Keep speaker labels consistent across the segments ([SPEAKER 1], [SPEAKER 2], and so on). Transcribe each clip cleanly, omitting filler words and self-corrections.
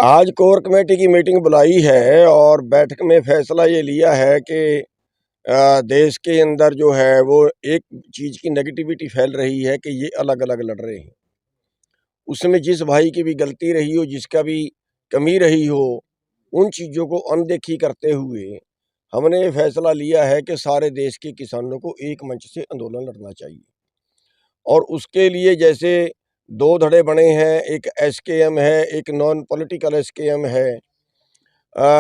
[SPEAKER 1] आज core committee की meeting बुलाई है और बैठक में फैसला ये लिया है कि देश के अंदर जो है वो एक चीज़ की नेगेटिविटी फैल रही है कि ये अलग अलग लड़ रहे हैं। उसमें जिस भाई की भी गलती रही हो, जिसका भी कमी रही हो, उन चीज़ों को अनदेखी करते हुए हमने ये फैसला लिया है कि सारे देश के किसानों को एक मंच से आंदोलन लड़ना चाहिए। और उसके लिए जैसे दो धड़े बने हैं, एक एसकेएम है, एक नॉन पॉलिटिकल एसकेएम है।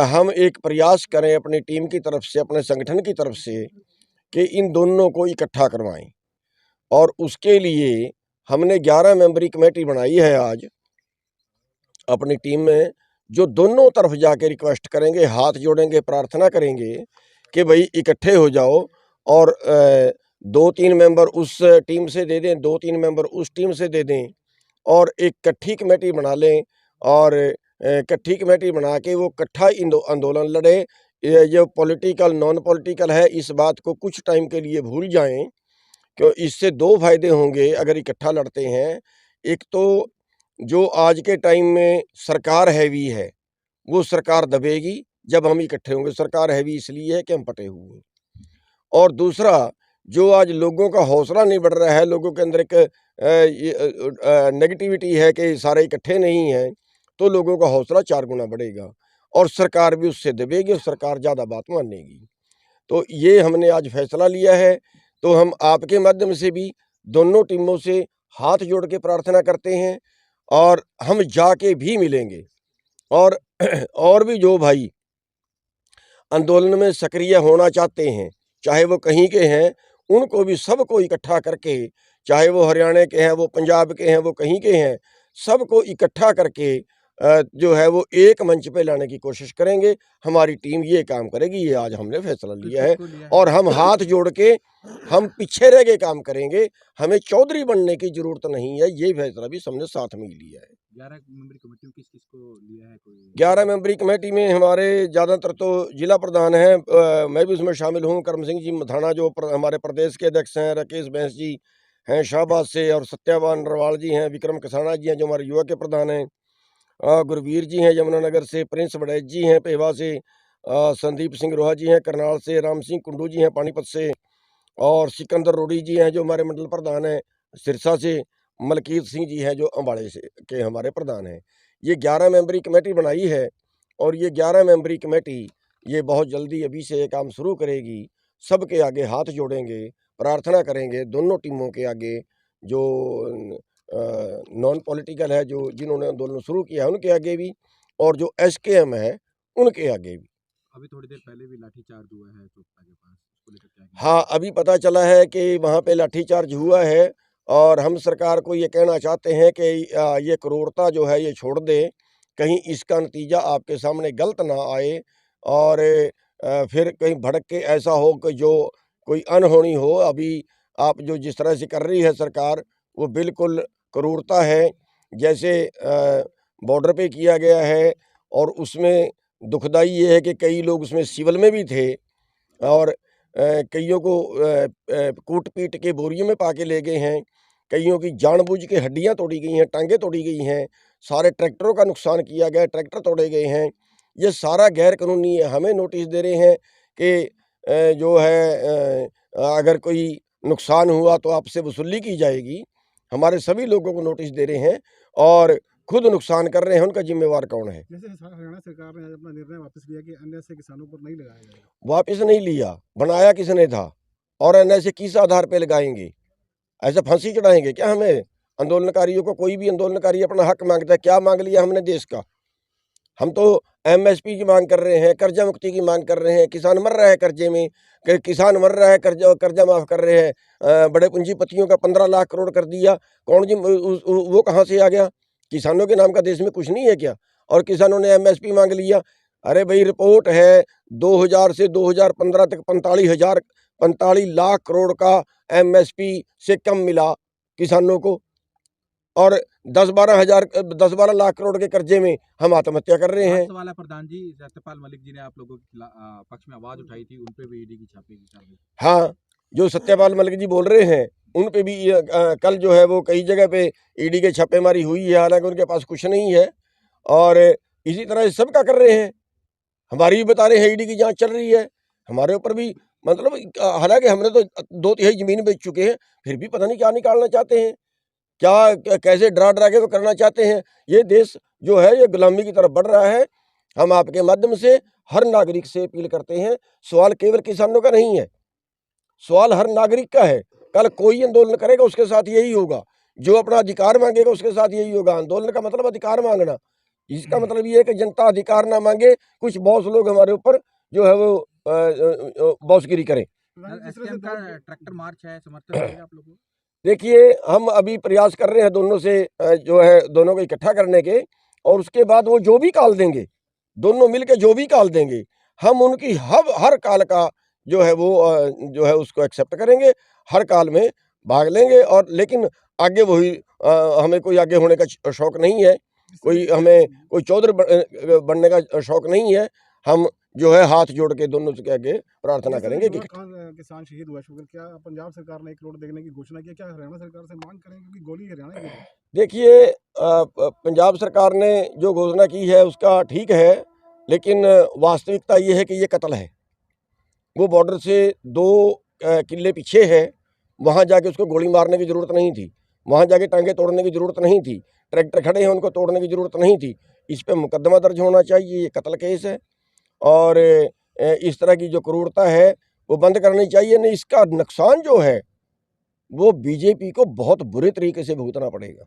[SPEAKER 1] हम एक प्रयास करें अपनी टीम की तरफ से, अपने संगठन की तरफ से, कि इन दोनों को इकट्ठा करवाएं। और उसके लिए हमने 11 मेंबरी कमेटी बनाई है आज अपनी टीम में, जो दोनों तरफ जाके रिक्वेस्ट करेंगे, हाथ जोड़ेंगे, प्रार्थना करेंगे कि भाई इकट्ठे हो जाओ और 2-3 मेंबर उस टीम से दे दें, 2-3 मेंबर उस टीम से दे दें और एक इकट्ठी कमेटी बना लें और इकट्ठी कमेटी बना के वो इकट्ठा आंदोलन लड़े। ये जो पॉलिटिकल नॉन पॉलिटिकल है, इस बात को कुछ टाइम के लिए भूल जाएं, क्यों इससे दो फायदे होंगे अगर इकट्ठा लड़ते हैं। एक तो जो आज के टाइम में सरकार हैवी है, वो सरकार दबेगी जब हम इकट्ठे होंगे। सरकार हैवी इसलिए है कि हम पटे हुए हैं। और दूसरा, जो आज लोगों का हौसला नहीं बढ़ रहा है, लोगों के अंदर एक नेगेटिविटी है कि सारे इकट्ठे नहीं हैं, तो लोगों का हौसला 4 गुना बढ़ेगा और सरकार भी उससे दबेगी और सरकार ज़्यादा बात मानेगी। तो ये हमने आज फैसला लिया है। तो हम आपके माध्यम से भी दोनों टीमों से हाथ जोड़ के प्रार्थना करते हैं और हम जाके भी मिलेंगे। और और भी जो भाई आंदोलन में सक्रिय होना चाहते हैं, चाहे वो कहीं के हैं, उनको भी सबको इकट्ठा करके, चाहे वो हरियाणा के हैं, वो पंजाब के हैं, वो कहीं के हैं, सबको इकट्ठा करके जो है वो एक मंच पे लाने की कोशिश करेंगे। हमारी टीम ये काम करेगी, ये आज हमने फैसला लिया है। और हम हाथ जोड़ के हम पीछे रह के काम करेंगे, हमें चौधरी बनने की जरूरत नहीं है। ये फैसला भी हमने साथ में ही लिया है।
[SPEAKER 2] 11 मेंबरी कमेटी में किस किस को लिया है? कोई
[SPEAKER 1] 11 मेंबरी कमेटी में हमारे ज़्यादातर तो जिला प्रधान हैं, मैं भी उसमें शामिल हूँ। करम सिंह जी मधाना जो हमारे प्रदेश के अध्यक्ष हैं, राकेश बैंस जी हैं शाहबाद से, और सत्यावान रवाल जी हैं, विक्रम कसाना जी हैं जो हमारे युवा के प्रधान हैं, गुरवीर जी हैं यमुनानगर से, प्रिंस वड़ैच जी हैं पेवा से, संदीप सिंह रोहा जी हैं करनाल से, राम सिंह कुंडू जी हैं पानीपत से, और सिकंदर रोडी जी हैं जो हमारे मंडल प्रधान हैं सिरसा से, मलकीत सिंह जी हैं जो अम्बाड़े से के हमारे प्रधान हैं। ये 11 मेंबरी कमेटी बनाई है और ये 11 मेंबरी कमेटी ये बहुत जल्दी अभी से ये काम शुरू करेगी। सबके आगे हाथ जोड़ेंगे, प्रार्थना करेंगे दोनों टीमों के आगे, जो नॉन पॉलिटिकल है, जो जिन्होंने आंदोलन शुरू किया है उनके आगे भी, और जो एसकेएम है उनके आगे भी।
[SPEAKER 2] अभी थोड़ी देर पहले भी लाठीचार्ज हुआ है चोपता के पास, उसको लेकर क्या कहना
[SPEAKER 1] हाँ, अभी पता चला है कि वहाँ पे लाठीचार्ज हुआ है और हम सरकार को ये कहना चाहते हैं कि ये क्रूरता जो है ये छोड़ दें, कहीं इसका नतीजा आपके सामने गलत ना आए और फिर कहीं भड़क के ऐसा हो कि जो कोई अनहोनी हो। अभी आप जो जिस तरह से कर रही है सरकार, वो बिल्कुल क्रूरता है। जैसे बॉर्डर पे किया गया है, और उसमें दुखदाई ये है कि कई लोग उसमें सिविल में भी थे और कइयों को कूट-पीट के बोरियों में पाके ले गए हैं, कइयों की जानबूझ के हड्डियाँ तोड़ी गई हैं, टाँगें तोड़ी गई हैं, सारे ट्रैक्टरों का नुकसान किया गया है, ट्रैक्टर तोड़े गए हैं। ये सारा गैर कानूनी है। हमें नोटिस दे रहे हैं कि जो है अगर कोई नुकसान हुआ तो आपसे वसूली की जाएगी। हमारे सभी लोगों को नोटिस दे रहे हैं और खुद नुकसान कर रहे हैं, उनका ज़िम्मेवार कौन है?
[SPEAKER 2] जैसे हरियाणा सरकार ने अपना निर्णय वापस लिया कि अन्य से किसानों पर नहीं लगाया जाएगा।
[SPEAKER 1] वापिस नहीं लिया, बनाया किसने था? और एनएसए किस आधार पे लगाएँगे? ऐसे फांसी चढ़ाएँगे क्या हमें? आंदोलनकारियों को, कोई भी आंदोलनकारी अपना हक माँगता है, क्या माँग लिया हमने देश का? हम तो एमएसपी की माँग कर रहे हैं, कर्जा मुक्ति की माँग कर रहे हैं, किसान मर रहा है कर्जे में, किसान मर रहा है, कर्जा माफ़ कर रहे हैं। बड़े पूंजीपतियों का 15 लाख करोड़ कर दिया, कौन जी वो कहाँ से आ गया? किसानों के नाम का देश में कुछ नहीं है क्या? और किसानों ने एमएसपी माँग लिया। अरे भई, रिपोर्ट है 2000 से 2015 तक 45 लाख करोड़ का एमएसपी से कम मिला किसानों को, और 10-12 लाख करोड़ के कर्जे में हम आत्महत्या कर रहे हैं।
[SPEAKER 2] वाला प्रधान जी सत्यपाल मलिक जी ने आप लोगों के पक्ष में आवाज उठाई थी, उन पे भी ईडी की छापे की कार्रवाई।
[SPEAKER 1] हाँ, जो सत्यपाल मलिक जी बोल रहे हैं, उन पे भी कल जो है वो कई जगह पे ईडी के छापेमारी हुई है, हालांकि उनके पास कुछ नहीं है। और इसी तरह से सबका कर रहे हैं। हमारी भी बता रहे हैं ईडी की जांच चल रही है, हमारे ऊपर भी मतलब हालांकि हमने तो 2/3 जमीन बेच चुके हैं, फिर भी पता नहीं क्या निकालना चाहते हैं, कैसे डरा डरा के वो करना चाहते हैं। ये देश जो है ये गुलामी की तरफ बढ़ रहा है। हम आपके माध्यम से हर नागरिक से अपील करते हैं, सवाल केवल किसानों का नहीं है, सवाल हर नागरिक का है। कल कोई आंदोलन करेगा उसके साथ यही होगा, जो अपना अधिकार मांगेगा उसके साथ यही होगा। आंदोलन का मतलब अधिकार मांगना, इसका मतलब ये है कि जनता अधिकार ना मांगे, कुछ बॉस लोग हमारे ऊपर जो है वो बॉसगिरी करें।
[SPEAKER 2] एसकेएम का ट्रैक्टर मार्च है, समर्थन मिलेगा आप लोगों को?
[SPEAKER 1] देखिए, हम अभी प्रयास कर रहे हैं दोनों से जो है दोनों को इकट्ठा करने के, और उसके बाद वो जो भी कॉल देंगे, दोनों मिलके जो भी कॉल देंगे, हम उनकी हर कॉल का जो है वो जो है उसको एक्सेप्ट करेंगे, हर कॉल में भाग लेंगे। और लेकिन आगे वही हमें कोई आगे होने का शौक नहीं है, कोई चौधरी बनने का शौक नहीं है। हम जो है हाथ जोड़ के दोनों के आगे प्रार्थना करेंगे कि
[SPEAKER 3] किसान शहीद हुआ शुगर, क्या पंजाब सरकार ने 1 करोड़ देने की घोषणा की, क्या हरियाणा सरकार से मांग करेंगे क्योंकि गोली हरियाणा की है?
[SPEAKER 1] देखिए, पंजाब सरकार ने जो घोषणा की है उसका ठीक है, लेकिन वास्तविकता ये है कि ये कत्ल है। वो बॉर्डर से 2 किले पीछे है, वहाँ जाके उसको गोली मारने की ज़रूरत नहीं थी, वहाँ जाके टांगे तोड़ने की ज़रूरत नहीं थी, ट्रैक्टर खड़े हैं उनको तोड़ने की ज़रूरत नहीं थी। इस पे मुकदमा दर्ज होना चाहिए, ये कत्ल केस है। और इस तरह की जो क्रूरता है वो बंद करनी चाहिए, नहीं इसका नुकसान जो है वो बीजेपी को बहुत बुरे तरीके से भुगतना पड़ेगा।